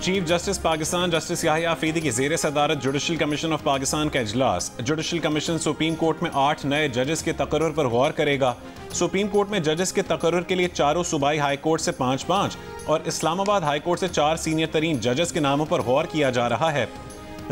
Chief justice Pakistan justice Yahya Afridi की ज़ेर सदारत जुडिशल कमीशन ऑफ पाकिस्तान का इजलास। जुडिशल कमीशन सुप्रीम कोर्ट में 8 नए जजेस के तकर्रुर पर गौर करेगा। सुप्रीम कोर्ट में जजेस के तकर्रुर के लिए चारों सूबाई हाई कोर्ट से 5-5 और इस्लामाबाद हाई कोर्ट से 4 सीनियर तरीन जजेस के नामों पर गौर किया जा रहा है।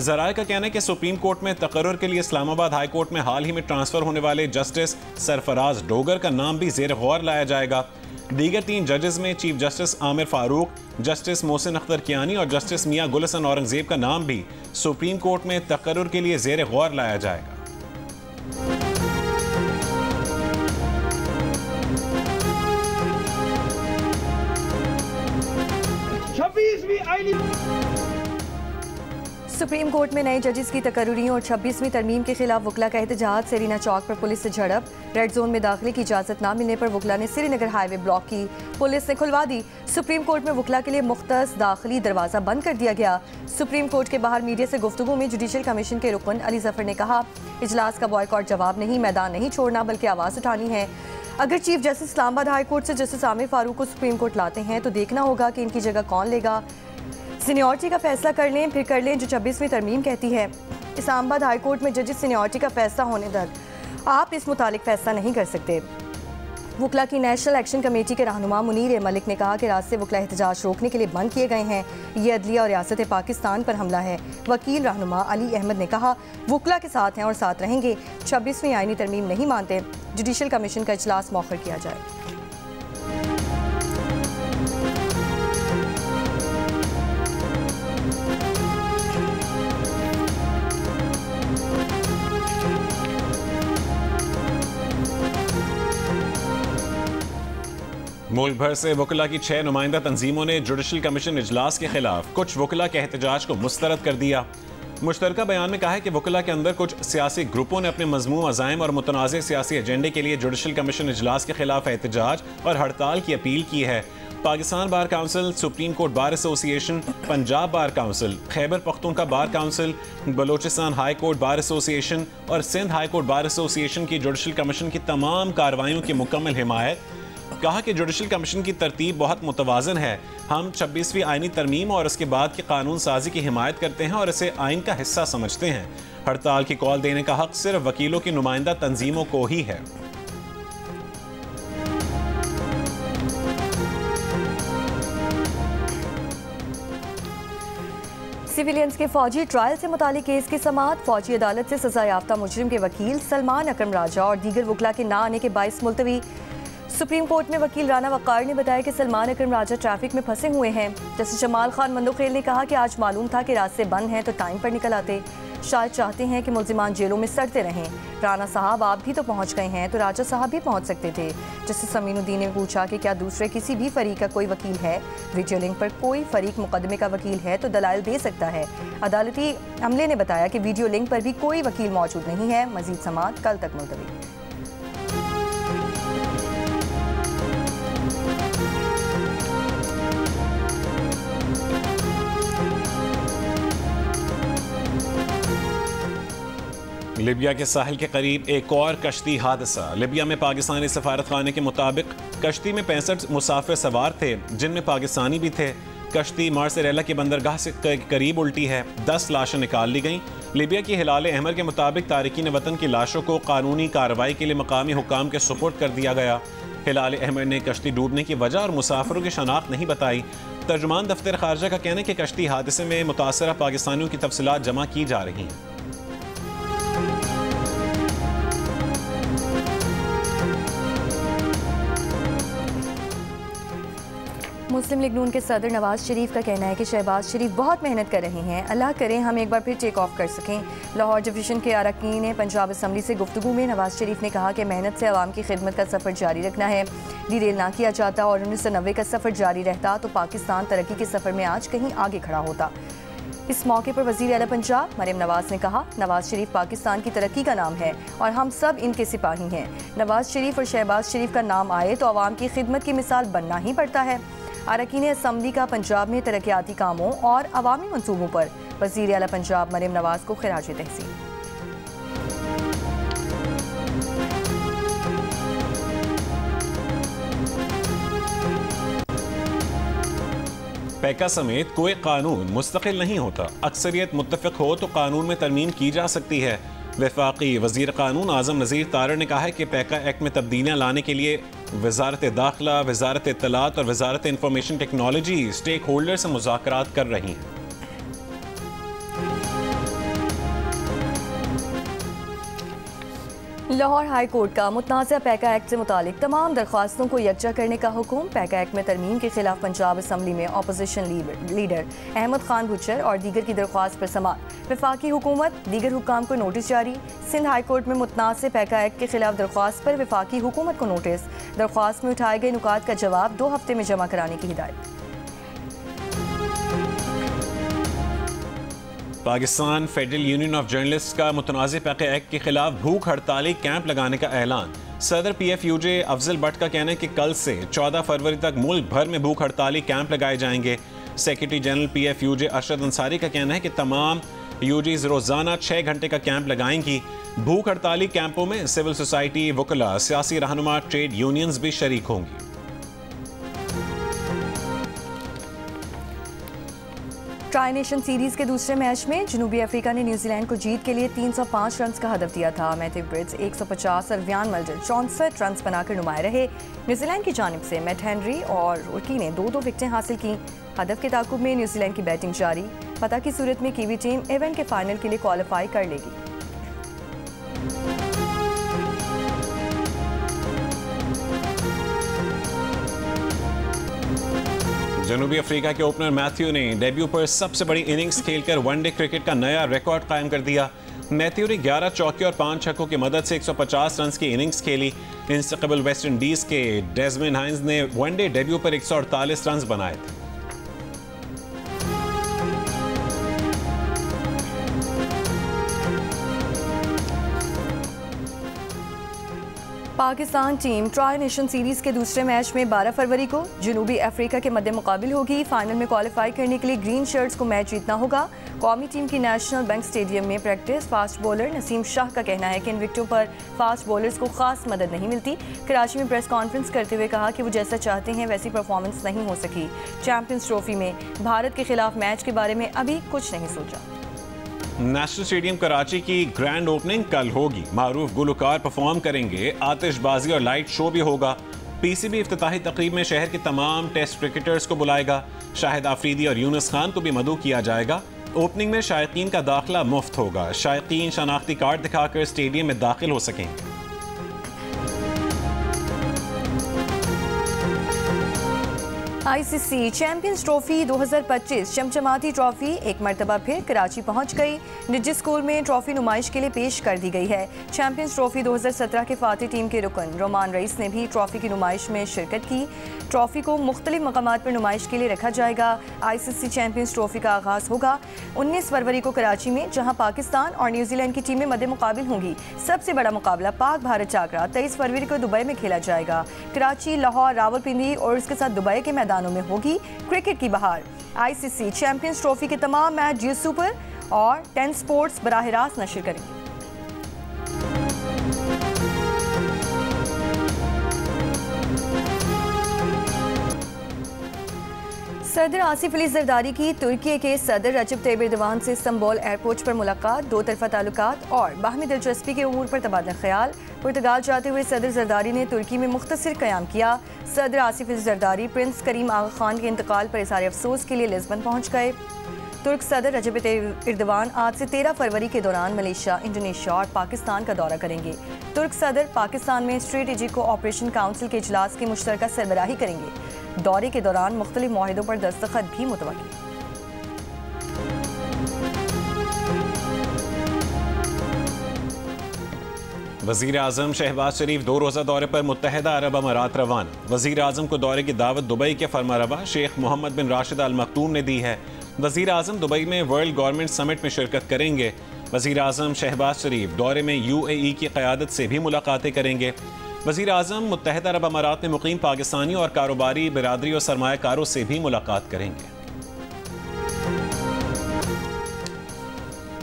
ज़राए का कहना है कि सुप्रीम कोर्ट में तकर्रुर के लिए इस्लामाबाद हाई कोर्ट में हाल ही में ट्रांसफर होने वाले जस्टिस सरफराज डोगर का नाम भी ज़ेर गौर लाया जाएगा। दीगर 3 जजेस में chief justice Aamir Farooq, justice Mohsin Akhtar Kayani और जस्टिस मियां गुल हसन औरंगजेब का नाम भी सुप्रीम कोर्ट में तकर्रुर के लिए ज़ेर गौर लाया जाएगा। सुप्रीम कोर्ट में नए जजेस की तकर्रुरियों और 26वीं तरमीम के खिलाफ वकला का एहतजाज। सेरीना चौक पर पुलिस से झड़प। रेड जोन में दाखिले की इजाजत न मिलने पर वकला ने श्रीनगर हाईवे ब्लॉक की, पुलिस ने खुलवा दी। सुप्रीम कोर्ट में वकला के लिए मुख्तस दाखिली दरवाजा बंद कर दिया गया। सुप्रीम कोर्ट के बाहर मीडिया से गुफ्तगू में जुडिशल कमीशन के रुकन अली जफर ने कहा, इजलास का बॉयकॉट जवाब नहीं, मैदान नहीं छोड़ना बल्कि आवाज़ उठानी है। अगर chief justice Islamabad high court से जस्टिस आमिर फारूक को सुप्रीम कोर्ट लाते हैं तो देखना होगा कि इनकी जगह कौन लेगा। सीनियरिटी का फैसला कर लें, फिर कर लें जो 26वीं तरमीम कहती है। इस्लामाबाद हाई कोर्ट में जजेस सीनियरिटी का फैसला होने तक आप इस मुतालिक फैसला नहीं कर सकते। वकला की नेशनल एक्शन कमेटी के रहनुमा मुनीर मलिक ने कहा कि रास्ते वकला एहतजाज रोकने के लिए बंद किए गए हैं। ये अदलिया और रियासत पाकिस्तान पर हमला है। वकील रहनुमा अली अहमद ने कहा, वकला के साथ हैं और साथ रहेंगे। 26वीं आईनी तरमीम नहीं मानते, जुडिशल कमीशन का इजलास मौखर किया जाए। मुल्क भर से वकला की 6 नुमाइंदा तंजीमों ने जुडिशल कमीशन इजलास के खिलाफ कुछ वकला के एहतजाज को मुस्तरद कर दिया। मुश्तरका बयान में कहा है कि वकला के अंदर कुछ सियासी ग्रुपों ने अपने मजमूम अज़ाइम और मुतनाज़ सियासी एजेंडे के लिए जुडिशल कमीशन इजलास के खिलाफ एहतजाज और हड़ताल की अपील की है। Pakistan bar council, supreme court bar association, Punjab bar council, Khyber Pakhtunkhwa bar council, Balochistan high court bar association और Sindh high court bar association की जुडिशल कमीशन की तमाम कार्रवाइयों की मुकम्मल हिमायत। कहा कि जुडिशल कमीशन की तरतीब बहुत मुतवाज़न है। हम 26वीं आईनी तरमीम और उसके बाद की कानून साजी की हिमायत करते हैं और इसे आइन का हिस्सा समझते हैं। हड़ताल की कॉल देने का हक सिर्फ वकीलों की नुमाइंदा तंजीमों को ही है। सिविलियंस के फौजी ट्रायल से मुतालिक केस की समाअत। फौजी अदालत से सजा याफ्ता मुजरिम के वकील सलमान अकरम राजा और दीगर वकला के ना आने के बाइस मुलतवी। सुप्रीम कोर्ट में वकील राना वक़ार ने बताया कि सलमान अकरम राजा ट्रैफिक में फंसे हुए हैं। जस्टिस जमाल खान मंदोखेल ने कहा कि आज मालूम था कि रास्ते बंद हैं तो टाइम पर निकल आते। शायद चाहते हैं कि मुल्जिमान जेलों में सड़ते रहें। राना साहब आप भी तो पहुंच गए हैं तो राजा साहब भी पहुंच सकते थे। जस्टिस समीनुद्दीन ने पूछा कि क्या दूसरे किसी भी फरीक का कोई वकील है। वीडियो लिंक पर कोई फरीक मुकदमे का वकील है तो दलाइल दे सकता है। अदालती अमले ने बताया कि वीडियो लिंक पर भी कोई वकील मौजूद नहीं है। मजीद समाअत कल तक मुलतवी। लिबिया के साहिल के करीब एक और कश्ती हादसा। लिबिया में पाकिस्तानी सफारत खाने के मुताबिक कश्ती में 65 मुसाफिर सवार थे जिनमें पाकिस्तानी भी थे। कश्ती मार्सेरेला की बंदरगाह से करीब उल्टी है। 10 लाशें निकाल ली गईं। लिबिया की हिलाल अहमर के मुताबिक तारिकीन वतन की लाशों को कानूनी कार्रवाई के लिए मकामी हुकाम के सुपुर्द कर दिया गया। हिलाल अहमर ने कश्ती डूबने की वजह और मुसाफिरों की शनाख्त नहीं बताई। तर्जुमान दफ्तर खारजा का कहना है कि कश्ती हादसे में मुतासरा पाकिस्तानियों की तफसीलात जमा की जा रही हैं। मुस्लिम लीग नून के सदर नवाज शरीफ का कहना है कि शहबाज शरीफ बहुत मेहनत कर रहे हैं, अल्लाह करें हम एक बार फिर टेक ऑफ कर सकें। लाहौर डिवीज़न के अरकान पंजाब असम्बली से गुफ्तगू में नवाज शरीफ ने कहा कि मेहनत से आवाम की खिदमत का सफ़र जारी रखना है। डिरेल ना किया जाता और 1990 का सफ़र जारी रहता तो पाकिस्तान तरक्की के सफ़र में आज कहीं आगे खड़ा होता। इस मौके पर वज़ीर आला पंजाब मरियम नवाज ने कहा, नवाज शरीफ पाकिस्तान की तरक्की का नाम है और हम सब इनके सिपाही हैं। नवाज शरीफ और शहबाज शरीफ का नाम आए तो आवाम की खिदमत की मिसाल बनना ही पड़ता है। अरकान असम्बली का पंजाब में तरक्याती कामों और अवामी मंसूबों पर वज़ीर आला पंजाब मरियम नवाज को खिराज तहसीन। पैका समेत कोई कानून मुस्तकिल नहीं होता, अक्सरियत मुत्तफिक हो तो कानून में तरमीम की जा सकती है। वफाकी वज़ीर कानून आज़म नज़ीर तारड़ ने कहा है कि पैका एक्ट में तब्दीलियाँ लाने के लिए वज़ारत दाखिला, वज़ारत इत्तलात और वज़ारत इंफॉर्मेशन टेक्नोलॉजी स्टेक होल्डर से मुज़ाकरात कर रही हैं। लाहौर हाई कोर्ट का मुतनाज़ा पैका एक्ट से मुतालिक तमाम दरख्वास्तों को यकजा करने का हुक्म। पैका एक्ट में तरमीम के खिलाफ पंजाब असम्बली में अपोजिशन लीडर अहमद खान बुचर और दीगर की दरख्वास्त पर समाअत। वफाकी हुकूमत दीगर हुक्काम को नोटिस जारी। सिंध हाई कोर्ट में मुतनाज़ा पैका एक्ट के खिलाफ दरख्वास्त पर वफाकी हुकूमत को नोटिस। दरख्वास्त में उठाए गए नुकात का जवाब 2 हफ्ते में जमा कराने की हिदायत। Pakistan federal union of journalist का मुतनाज़ पैका एक्ट के खिलाफ भूख हड़ताली कैंप लगाने का ऐलान। सदर PFUJ अफजल भट्ट का कहना है कि कल से 14 फरवरी तक मुल्क भर में भूख हड़ताली कैंप लगाए जाएंगे। Secretary general PFUJ Arshad Ansari का कहना है कि तमाम UGs रोजाना 6 घंटे का कैंप लगाएंगी। भूख हड़ताली कैंपों में सिविल सोसाइटी, वकला, सियासी रहनुमा, ट्रेड यूनियंस भी शरीक होंगी। ट्राई नेशन सीरीज के दूसरे मैच में जनूबी अफ्रीका ने न्यूजीलैंड को जीत के लिए 305 रन का हदफ दिया था। मैथ्यू ब्रिड्स 150 और व्यान मल्डर 64 रन बनाकर नुमाए रहे। न्यूजीलैंड की जानिब से मैट हेनरी और रोकी ने 2-2 विकेटें हासिल की। हदफ के ताकुब में न्यूजीलैंड की बैटिंग जारी। पता की सूरत में कीवी टीम इवेंट के फाइनल के लिए क्वालिफाई कर लेगी। जनूबी अफ्रीका के ओपनर मैथ्यू ने डेब्यू पर सबसे बड़ी इनिंग्स खेलकर वनडे क्रिकेट का नया रिकॉर्ड कायम कर दिया। मैथ्यू ने 11 चौके और 5 छक्कों की मदद से 150 रन की इनिंग्स खेली। इनसे कबल वेस्ट इंडीज के डेस्मंड हाइंस ने वनडे डेब्यू पर 148 रन बनाए थे। Pakistan team tri nation series के दूसरे मैच में 12 फरवरी को जनूबी अफ्रीका के मद्दे मुकाबिल होगी। फाइनल में क्वालिफाई करने के लिए ग्रीन शर्ट्स को मैच जीतना होगा। कौमी टीम की नेशनल बैंक स्टेडियम में practice. Fast bowler Naseem Shah का कहना है कि इन विकेटों पर फास्ट बॉलर्स को खास मदद नहीं मिलती। कराची में प्रेस कॉन्फ्रेंस करते हुए कहा कि वो जैसा चाहते हैं वैसी परफॉर्मेंस नहीं हो सकी। चैंपियंस ट्रॉफी में भारत के खिलाफ मैच के बारे में अभी कुछ नहीं सोचा। नेशनल स्टेडियम कराची की ग्रैंड ओपनिंग कल होगी। मारूफ गुलकार परफॉर्म करेंगे। आतिशबाजी और लाइट शो भी होगा। PCB इफ्तिताही तकरीब में शहर के तमाम टेस्ट क्रिकेटर्स को बुलाएगा। शाहिद आफरीदी और यूनुस खान को भी मदऊ किया जाएगा। ओपनिंग में शायकीन का दाखिला मुफ्त होगा। शायकीन शनाख्ती कार्ड दिखाकर स्टेडियम में दाखिल हो सकेंगे। ICC चैंपियंस ट्रॉफी 2025 चमचमाती ट्रॉफी एक मरतबा फिर कराची पहुंच गई। निजी स्कूल में ट्रॉफी नुमाइश के लिए पेश कर दी गई है। चैंपियंस ट्रॉफी 2017 के फातिह टीम के रुकन रोमान रईस ने भी ट्रॉफी की नुमाइश में शिरकत की। ट्रॉफी को मुख्तलिफ मकामात पर नुमाइश के लिए रखा जाएगा। ICC चैंपियंस ट्रॉफी का आगाज होगा 19 फरवरी को कराची में, जहां पाकिस्तान और न्यूजीलैंड की टीमें मद्दे मुकाबिल होंगी। सबसे बड़ा मुकाबला पाक भारत चाकरा 23 फरवरी को दुबई में खेला जाएगा। कराची, लाहौर, रावलपिंडी और इसके साथ दुबई के मैदानों में होगी क्रिकेट की बहार। ICC चैंपियंस ट्रॉफी के तमाम मैच जियो सुपर और 10 स्पोर्ट्स बराह रास्त नशर करेंगे। सदर आसिफ अली जरदारी की तुर्की के सदर रजब तैयब एर्दोगान से इस्तांबुल एयरपोर्ट पर मुलाकात। 2 तरफा ताल्लुकात और बाहमी दिलचस्पी के उमूर पर तबादला ख्याल। पुर्तगाल जाते हुए सदर जरदारी ने तुर्की में मुख्तसर क़याम किया। सदर आसिफ अली जरदारी प्रिंस करीम आगा खान के इंतकाल पर इज़हार अफसोस के लिए लिस्बन पहुँच गए। तुर्क सदर रजब तैयब एर्दोगान आज से 13 फरवरी के दौरान मलेशिया, इंडोनेशिया और पाकिस्तान का दौरा करेंगे। तुर्क सदर पाकिस्तान में स्ट्रेटेजिक कोऑपरेशन काउंसिल के इजलास की मुश्तरका सरबराही करेंगे। दौरे के दौरान मुख्तलिफ मुआहिदों पर दस्तखत भी मुतवक्किल। वज़ीर आज़म शहबाज शरीफ 2 रोज़ा दौरे पर मुत्तहिदा अरब अमारात रवाना। वज़ीर आज़म को दौरे की दावत दुबई के फरमारवा शेख मोहम्मद बिन राशिद अल मखतूम ने दी है। वज़ीर आज़म दुबई में वर्ल्ड गवर्नमेंट समिट में शिरकत करेंगे। वज़ीर आज़म शहबाज शरीफ दौरे में UAE की क़यादत से भी मुलाकातें करेंगे। वज़ीर आज़म मुत्तहिदा अरब अमारात में मुकीम पाकिस्तानी और कारोबारी बिरादरी और सरमायाकारों से भी मुलाकात करेंगे।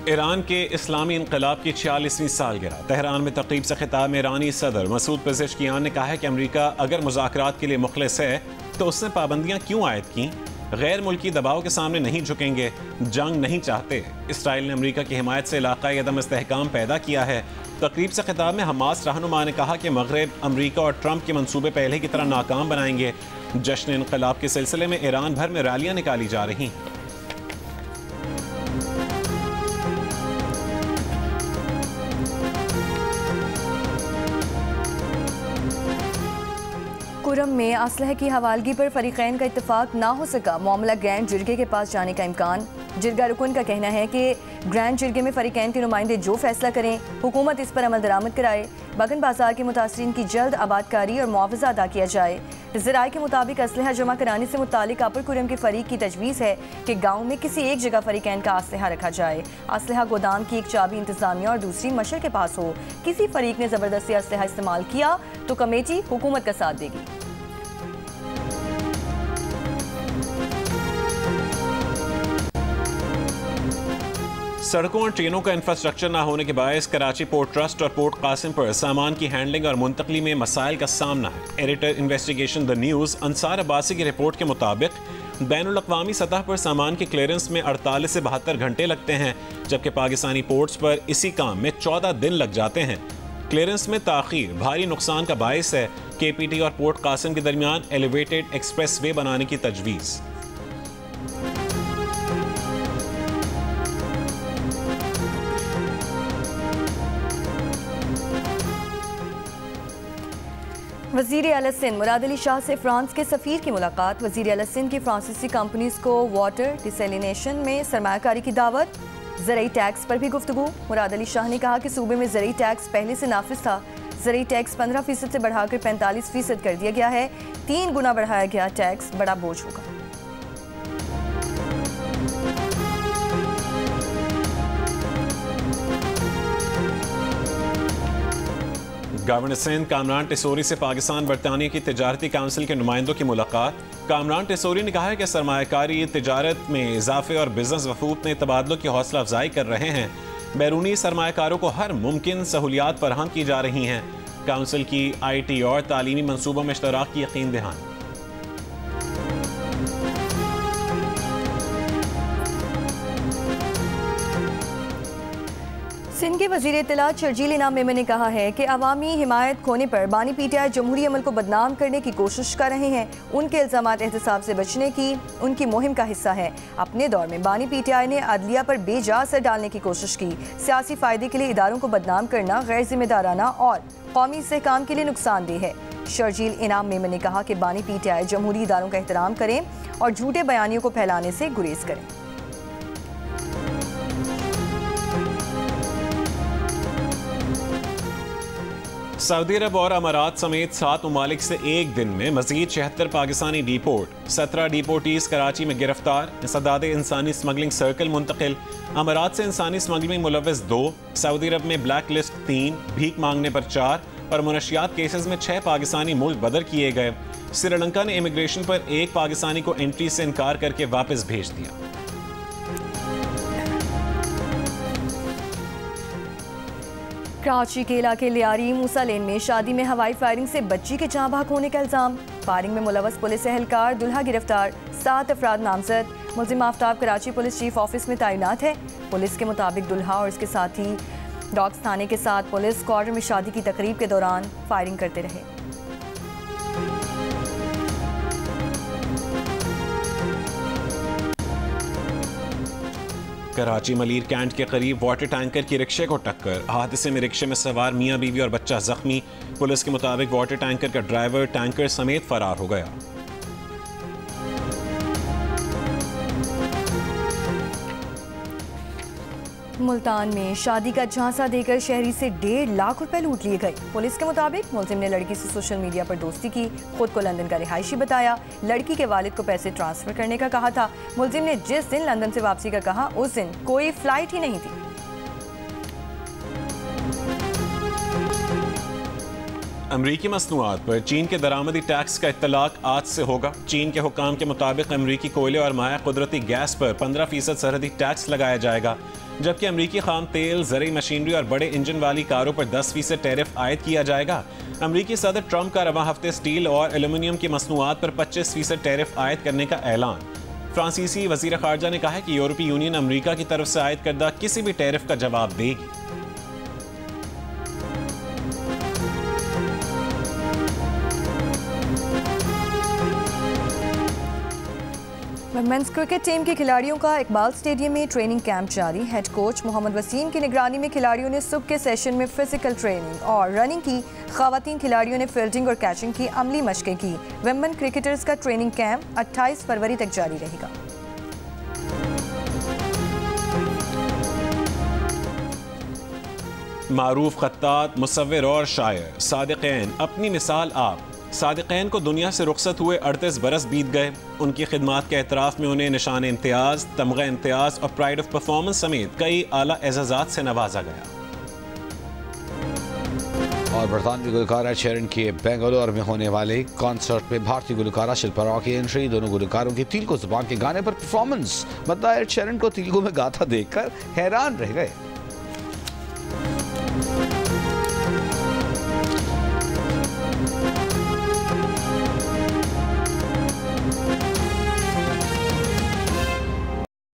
ईरान के इस्लामी इनकलाब की 46वीं सालगिरह। तेहरान में तकरीब से खिताब में ईरानी सदर मसूद पेज़ेश्कियान ने कहा है कि अमरीका अगर मुज़ाकरात के लिए मुखलिस है तो उसने पाबंदियां क्यों आयद की। गैर मुल्की दबाव के सामने नहीं झुकेंगे, जंग नहीं चाहते। इसराइल ने अमेरिका की हिमायत से इलाकाई अदम इस्तेहकाम पैदा किया है। तकरीब से खिताब में हमास रहनुमा ने कहा कि मगरब अमेरिका और ट्रंप के मंसूबे पहले की तरह नाकाम बनाएंगे। जश्न इनकलाब के सिलसिले में ईरान भर में रैलियां निकाली जा रही हैं। कुरम में असलहे की हवालगी पर फरीकैन का इत्तेफाक ना हो सका। मामला ग्रैंड जिरगे के पास जाने का इम्कान। जिरगा रुकन का कहना है कि ग्रैंड जिरगे में फरीकैन के नुमाइंदे जो फैसला करें, हुकूमत इस पर अमल दरामद कराए। बगन बाजार के मुतासरीन की जल्द आबादकारी और मुआवजा अदा किया जाए। ज़राए के मुताबिक असलहा जमा कराने से मुतालिक अपर कुरम के फरीक की तजवीज़ है कि गाँव में किसी एक जगह फरीकैन का असलहा रखा जाए। असलहा गोदाम की एक चाबी इंतजामिया और दूसरी मशर के पास हो। किसी फरीक ने ज़बरदस्ती असलहा इस्तेमाल किया तो कमेटी हुकूमत का साथ देगी। सड़कों और ट्रेनों का इंफ्रास्ट्रक्चर ना होने के बायस कराची पोर्ट ट्रस्ट और पोर्ट कासिम पर सामान की हैंडलिंग और मुंतकली में मसाइल का सामना है। Editor investigation the news Ansar Abbasi की रिपोर्ट के मुताबिक बैनुल-अक़वामी सतह पर सामान के क्लियरेंस में 48 से 72 घंटे लगते हैं, जबकि पाकिस्तानी पोर्ट्स पर इसी काम में 14 दिन लग जाते हैं। क्लियरेंस में ताख़ीर भारी नुकसान का बायस है। KPT और पोर्ट कासिम के दरमियान एलिवेटेड एक्सप्रेस वे बनाने की तजवीज़। वज़ीर आला सिंध मुराद अली शाह से फ्रांस के सफ़ीर की मुलाकात। वज़ीर आला सिंध की फ्रांसीसी कंपनीज़ को वाटर डिसैलिनेशन में सरमायाकारी की दावत। ज़रई टैक्स पर भी गुफ्तगू। मुराद अली शाह ने कहा कि सूबे में ज़रई टैक्स पहले से नाफिज था। ज़रई टैक्स 15% से बढ़ाकर 45% कर दिया गया है। 3 गुना बढ़ाया गया टैक्स बड़ा बोझ होगा। गवर्नर सिंध कामरान टिसोरी से पाकिस्तान बरतानिया की तिजारती काउंसिल के नुमाइंदों की मुलाकात। कामरान टिसोरी ने कहा है कि सरमायाकारी तिजारत में इजाफे और बिजनेस वफूद में तबादलों की हौसला अफजाई कर रहे हैं। बैरूनी सरमायाकारों को हर मुमकिन सहूलियात फराहम की जा रही हैं। काउंसिल की IT और तालीमी मनसूबों में इश्तराक की यकीन दहानी। सिंध के वज़ीर इत्तलात शर्जील इनाम मेमन ने कहा है कि अवामी हिमायत खोने पर बानी PTI जमहूरी अमल को बदनाम करने की कोशिश कर रहे हैं। उनके इल्ज़ामात एहतसाब से बचने की उनकी मुहिम का हिस्सा है। अपने दौर में बानी PTI ने अदलिया पर बेजा असर डालने की कोशिश की। सियासी फ़ायदे के लिए इदारों को बदनाम करना गैर जिम्मेदाराना और कौमी इस्तेहकाम के लिए नुकसानदेह है। शर्जील इनाम मेमन ने कहा कि बानी PTI जमहूरी इदारों का एहतराम करें और झूठे बयानियों को फैलाने से गुरेज करें। सऊदी अरब और अमारात समेत 7 ममालिक से एक दिन में मजीद 76 पाकिस्तानी डिपोर्ट। 17 डिपोर्टीज कराची में गिरफ्तार। इंसदाद इंसानी स्मगलिंग सर्कल मुंतकिल। अमारात से इंसानी स्मगलिंग में मुलव्वस 2। सऊदी अरब में ब्लैक लिस्ट 3, भीख मांगने पर 4 और मुनशियात केसेस में 6 पाकिस्तानी मुल्क बदर किए गए। श्रीलंका ने इमिग्रेशन पर एक पाकिस्तानी को एंट्री से इनकार करके वापस भेज दिया। कराची के इलाके लियारी मूसा लेन में शादी में हवाई फायरिंग से बच्ची के जाँ बहक होने का इल्ज़ाम। फायरिंग में मुलव्वस पुलिस एहलकार दुल्हा गिरफ्तार। 7 अफराद नामजद। मुल्ज़िम Aftab Karachi police chief office में तैनात है। पुलिस के मुताबिक दुल्हा और इसके साथी डॉग्स थाने के साथ पुलिस क्वार्टर में शादी की तकरीब के दौरान फायरिंग करते रहे। कराची मलीर कैंट के करीब वाटर टैंकर की रिक्शे को टक्कर। हादसे में रिक्शे में सवार मियां बीवी और बच्चा जख्मी। पुलिस के मुताबिक वाटर टैंकर का ड्राइवर टैंकर समेत फरार हो गया। मुल्तान में शादी का झांसा देकर शहरी से 1.5 लाख रुपए लूट लिए गए। पुलिस के मुताबिक मुलजिम ने लड़की से सोशल मीडिया पर दोस्ती की, खुद को लंदन का रिहायशी बताया। लड़की के वालिद को पैसे ट्रांसफर करने का कहा था। मुलजिम ने जिस दिन लंदन से वापसी का कहा उस दिन कोई फ्लाइट ही नहीं थी। अमरीकी मसनूआत पर चीन के दरामदी टैक्स का इत्तलाक आज से होगा। चीन के हुकाम के मुताबिक अमरीकी कोयले और माया कुदरती गैस पर 15% सरहदी टैक्स लगाया जाएगा, जबकि अमरीकी खाम तेल, ज़रूरी मशीनरी और बड़े इंजन वाली कारों पर 10% टैरिफ आयद किया जाएगा। अमरीकी सदर ट्रंप का रवां हफ्ते स्टील और एल्यूमिनियम की मसनूआत पर 25% टैरिफ आयद करने का ऐलान। फ्रांसीसी वजीर खारजा ने कहा है कि यूरोपीय यूनियन अमरीका की तरफ से आयद करदा किसी भी टैरिफ का जवाब देगी। वुमेन्स क्रिकेट टीम के खिलाड़ियों का इकबाल स्टेडियम में ट्रेनिंग कैंप जारी। हेड कोच मोहम्मद वसीम की निगरानी में खिलाड़ियों ने सुबह के सेशन में फिजिकल ट्रेनिंग और रनिंग की। खवातीन खिलाड़ियों ने फील्डिंग और कैचिंग की अमली मशकें की। वुमेन क्रिकेटर्स का ट्रेनिंग कैंप 28 फरवरी तक जारी रहेगा। मारूफ खत्तात, मुसव्विर और शायर सादिक़ैन अपनी मिसाल आप। सादिक़ैन को दुनिया से रुखसत हुए 38 बरस बीत गए। उनकी खिदमात के एतराफ़ में उन्हें निशान इम्तियाज़, तमग़ा इम्तियाज़ और प्राइड ऑफ परफॉर्मेंस समेत कई आला एज़ाज़ात से नवाजा गया। और बरतानवी गुलकारा शेरन के बेंगलोर में होने वाले कॉन्सर्ट में भारतीय गुलकारा शिल्पा रॉय की एंट्री। दोनों गुलकारों की तेलुगु ज़ुबान के गाने पर परफॉर्मेंस। मतलब शेरन को तेलुगु में गाता देखकर हैरान रह गए।